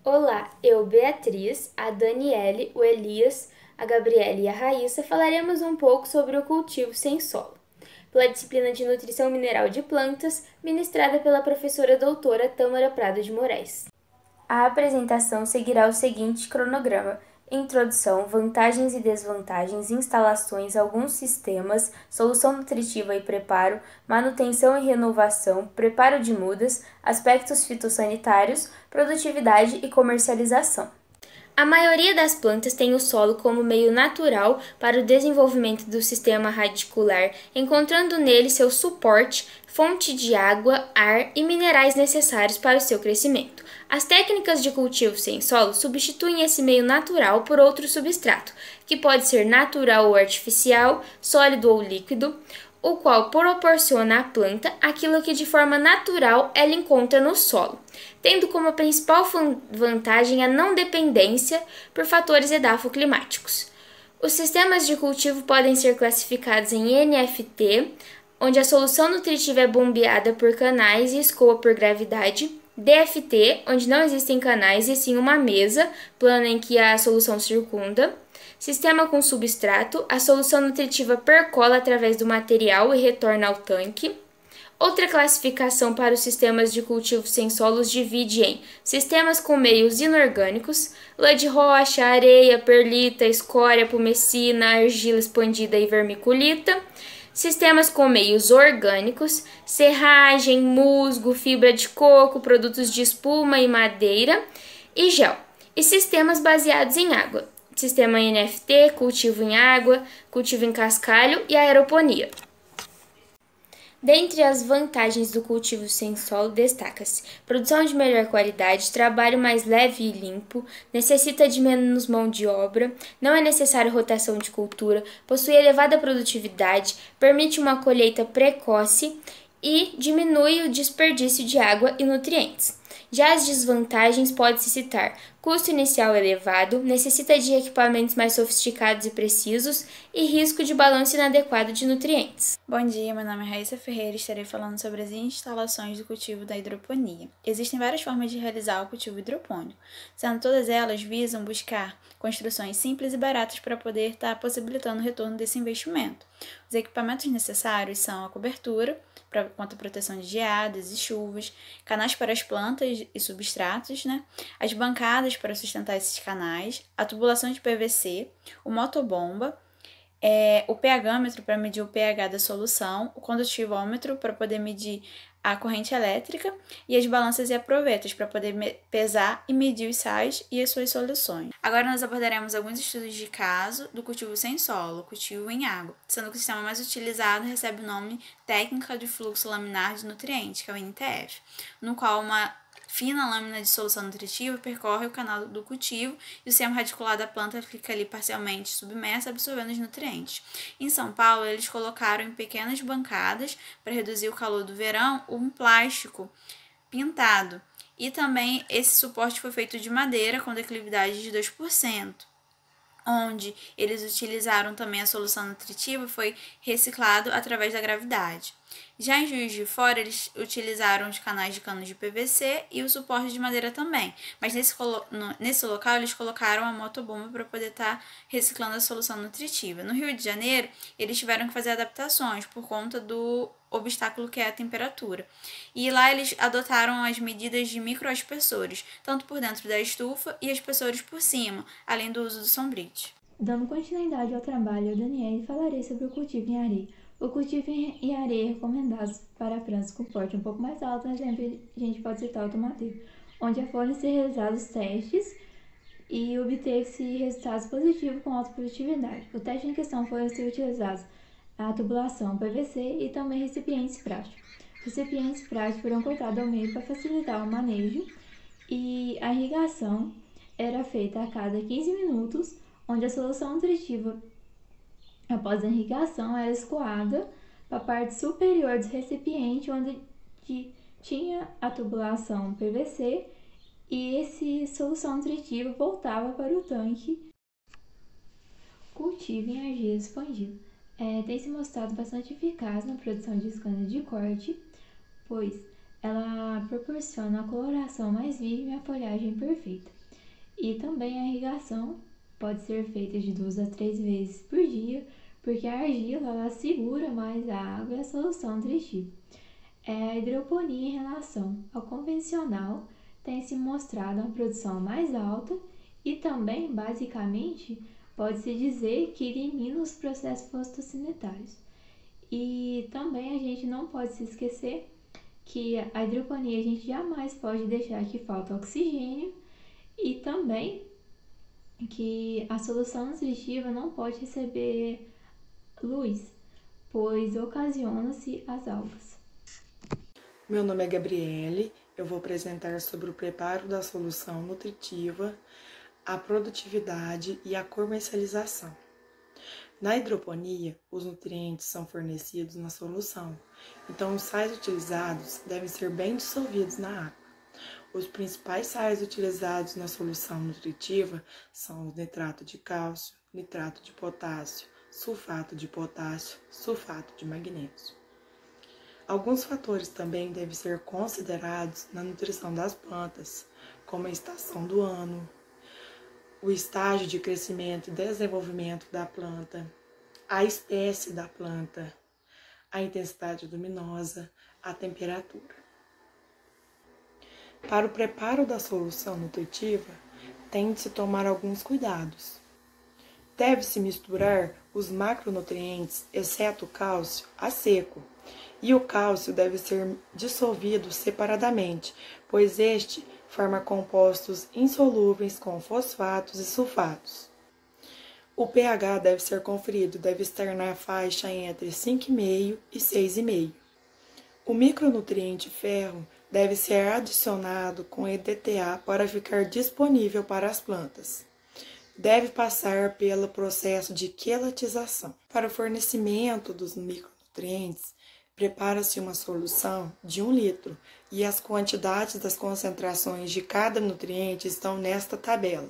Olá, eu, Beatriz, a Daniele, o Elias, a Gabriela e a Raíssa falaremos um pouco sobre o cultivo sem solo, pela disciplina de Nutrição Mineral de Plantas, ministrada pela professora doutora Tâmara Prado de Moraes. A apresentação seguirá o seguinte cronograma: introdução, vantagens e desvantagens, instalações, alguns sistemas, solução nutritiva e preparo, manutenção e renovação, preparo de mudas, aspectos fitossanitários, produtividade e comercialização. A maioria das plantas tem o solo como meio natural para o desenvolvimento do sistema radicular, encontrando nele seu suporte, fonte de água, ar e minerais necessários para o seu crescimento. As técnicas de cultivo sem solo substituem esse meio natural por outro substrato, que pode ser natural ou artificial, sólido ou líquido, o qual proporciona à planta aquilo que de forma natural ela encontra no solo, tendo como principal vantagem a não dependência por fatores edafoclimáticos. Os sistemas de cultivo podem ser classificados em NFT, onde a solução nutritiva é bombeada por canais e escoa por gravidade; DFT, onde não existem canais e sim uma mesa plana em que a solução circunda; sistema com substrato, a solução nutritiva percola através do material e retorna ao tanque. Outra classificação para os sistemas de cultivo sem solos divide em sistemas com meios inorgânicos, lã de rocha, areia, perlita, escória, pumecina, argila expandida e vermiculita; sistemas com meios orgânicos, serragem, musgo, fibra de coco, produtos de espuma e madeira e gel; e sistemas baseados em água, sistema NFT, cultivo em água, cultivo em cascalho e aeroponia. Dentre as vantagens do cultivo sem solo, destaca-se produção de melhor qualidade, trabalho mais leve e limpo, necessita de menos mão de obra, não é necessário rotação de cultura, possui elevada produtividade, permite uma colheita precoce e diminui o desperdício de água e nutrientes. Já as desvantagens pode-se citar custo inicial elevado, necessita de equipamentos mais sofisticados e precisos e risco de balanço inadequado de nutrientes. Bom dia, meu nome é Raíssa Ferreira e estarei falando sobre as instalações do cultivo da hidroponia. Existem várias formas de realizar o cultivo hidropônico, sendo todas elas visam buscar construções simples e baratas para poder estar possibilitando o retorno desse investimento. Os equipamentos necessários são a cobertura, contra a proteção de geadas e chuvas, canais para as plantas e substratos, as bancadas para sustentar esses canais, a tubulação de PVC, o motobomba, o pHmetro para medir o pH da solução, o condutivômetro para poder medir a corrente elétrica e as balanças e aprovetas para poder pesar e medir os sais e as suas soluções. Agora nós abordaremos alguns estudos de caso do cultivo sem solo, cultivo em água, sendo que o sistema mais utilizado recebe o nome Técnica de Fluxo Laminar de Nutrientes, que é o NTF, no qual uma fina lâmina de solução nutritiva percorre o canal do cultivo e o sistema radicular da planta fica ali parcialmente submerso, absorvendo os nutrientes. Em São Paulo, eles colocaram em pequenas bancadas, para reduzir o calor do verão, um plástico pintado. E também esse suporte foi feito de madeira com declividade de 2%. Onde eles utilizaram também a solução nutritiva, foi reciclado através da gravidade. Já em Juiz de Fora, eles utilizaram os canais de cano de PVC e o suporte de madeira também, mas nesse local eles colocaram a motobomba para poder estar reciclando a solução nutritiva. No Rio de Janeiro, eles tiveram que fazer adaptações por conta do obstáculo que é a temperatura. E lá eles adotaram as medidas de microaspersores, tanto por dentro da estufa e aspersores por cima, além do uso do Sombrite. Dando continuidade ao trabalho, eu, Daniele, falarei sobre o cultivo em areia. O cultivo em areia é recomendado para plantas com porte um pouco mais alto, por exemplo, a gente pode citar o tomateiro, onde foram ser realizados testes e obteve-se resultados positivos com alta produtividade. O teste em questão foi ser utilizados a tubulação PVC e também recipientes práticos. Recipientes práticos foram cortados ao meio para facilitar o manejo e a irrigação era feita a cada 15 minutos, onde a solução nutritiva após a irrigação era escoada para a parte superior do recipiente, onde tinha a tubulação PVC, e essa solução nutritiva voltava para o tanque. Cultivo em argila expandida. Tem se mostrado bastante eficaz na produção de cana de corte, pois ela proporciona a coloração mais viva e a folhagem perfeita. E também a irrigação pode ser feita de 2 a 3 vezes por dia, porque a argila ela segura mais a água e a solução nutritiva. A hidroponia em relação ao convencional tem se mostrado uma produção mais alta e também, basicamente, pode-se dizer que elimina os processos fotossanitários. E também a gente não pode se esquecer que a hidroponia a gente jamais pode deixar que falta oxigênio e também que a solução nutritiva não pode receber luz, pois ocasiona-se as algas. Meu nome é Gabriele, eu vou apresentar sobre o preparo da solução nutritiva, a produtividade e a comercialização. Na hidroponia, os nutrientes são fornecidos na solução, então os sais utilizados devem ser bem dissolvidos na água. Os principais sais utilizados na solução nutritiva são o nitrato de cálcio, nitrato de potássio, sulfato de potássio, sulfato de magnésio. Alguns fatores também devem ser considerados na nutrição das plantas, como a estação do ano, o estágio de crescimento e desenvolvimento da planta, a espécie da planta, a intensidade luminosa, a temperatura. Para o preparo da solução nutritiva, tem de se tomar alguns cuidados. Deve-se misturar os macronutrientes, exceto o cálcio, a seco, e o cálcio deve ser dissolvido separadamente, pois este forma compostos insolúveis com fosfatos e sulfatos. O pH deve ser conferido, deve estar na faixa entre 5,5 e 6,5. O micronutriente ferro deve ser adicionado com EDTA para ficar disponível para as plantas. Deve passar pelo processo de quelatização. Para o fornecimento dos micronutrientes, prepara-se uma solução de 1 litro e as quantidades das concentrações de cada nutriente estão nesta tabela.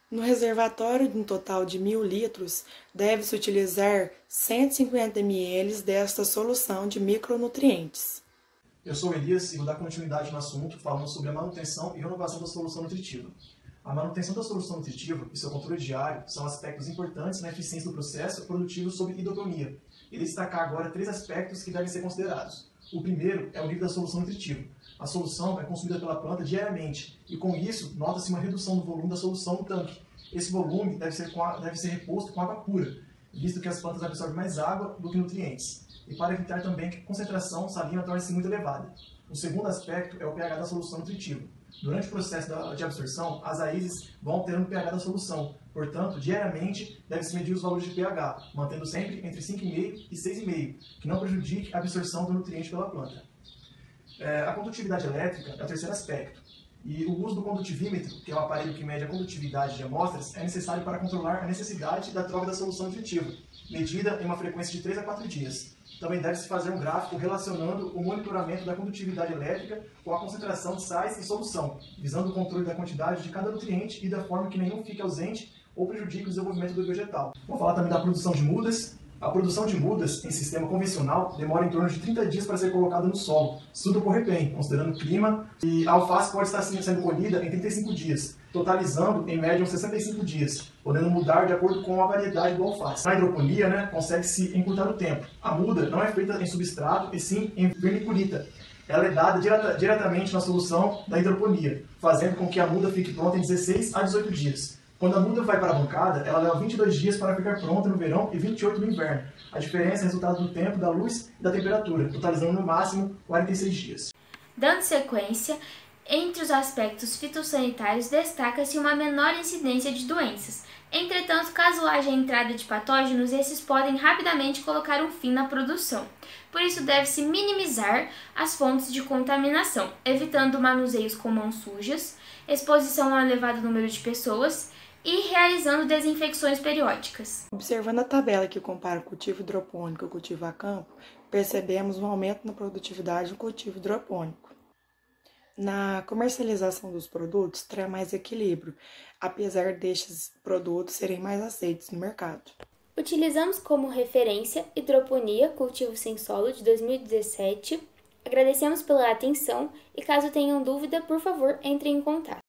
No reservatório de um total de 1.000 litros, deve-se utilizar 150 ml desta solução de micronutrientes. Eu sou Elias e vou dar continuidade no assunto falando sobre a manutenção e renovação da solução nutritiva. A manutenção da solução nutritiva e seu controle diário são aspectos importantes na eficiência do processo produtivo sob hidroponia. Irei destacar agora 3 aspectos que devem ser considerados. O primeiro é o nível da solução nutritiva. A solução é consumida pela planta diariamente e, com isso, nota-se uma redução do volume da solução no tanque. Esse volume deve ser reposto com água pura, visto que as plantas absorvem mais água do que nutrientes, e para evitar também que a concentração salina torne-se muito elevada. O segundo aspecto é o pH da solução nutritiva. Durante o processo de absorção, as raízes vão alterando o pH da solução. Portanto, diariamente deve-se medir os valores de pH, mantendo sempre entre 5,5 e 6,5, que não prejudique a absorção do nutriente pela planta. A condutividade elétrica é o terceiro aspecto. E o uso do condutivímetro, que é o aparelho que mede a condutividade de amostras, é necessário para controlar a necessidade da troca da solução nutritiva, medida em uma frequência de 3 a 4 dias. Também deve-se fazer um gráfico relacionando o monitoramento da condutividade elétrica com a concentração de sais em solução, visando o controle da quantidade de cada nutriente e da forma que nenhum fique ausente ou prejudique o desenvolvimento do vegetal. Vou falar também da produção de mudas. A produção de mudas em sistema convencional demora em torno de 30 dias para ser colocada no solo, tudo por repém, considerando o clima, e a alface pode estar sendo colhida em 35 dias, totalizando em média uns 65 dias, podendo mudar de acordo com a variedade do alface. Na hidroponia, consegue-se encurtar o tempo. A muda não é feita em substrato, e sim em vermiculita. Ela é dada diretamente na solução da hidroponia, fazendo com que a muda fique pronta em 16 a 18 dias. Quando a muda vai para a bancada, ela leva 22 dias para ficar pronta no verão e 28 no inverno. A diferença é resultado do tempo, da luz e da temperatura, totalizando no máximo 46 dias. Dando sequência, entre os aspectos fitossanitários destaca-se uma menor incidência de doenças. Entretanto, caso haja entrada de patógenos, esses podem rapidamente colocar um fim na produção. Por isso, deve-se minimizar as fontes de contaminação, evitando manuseios com mãos sujas, exposição a um elevado número de pessoas e realizando desinfecções periódicas. Observando a tabela que compara o cultivo hidropônico e o cultivo a campo, percebemos um aumento na produtividade do cultivo hidropônico. Na comercialização dos produtos, terá mais equilíbrio, apesar destes produtos serem mais aceitos no mercado. Utilizamos como referência Hidroponia, Cultivo Sem Solo, de 2017, Agradecemos pela atenção e caso tenham dúvida, por favor, entrem em contato.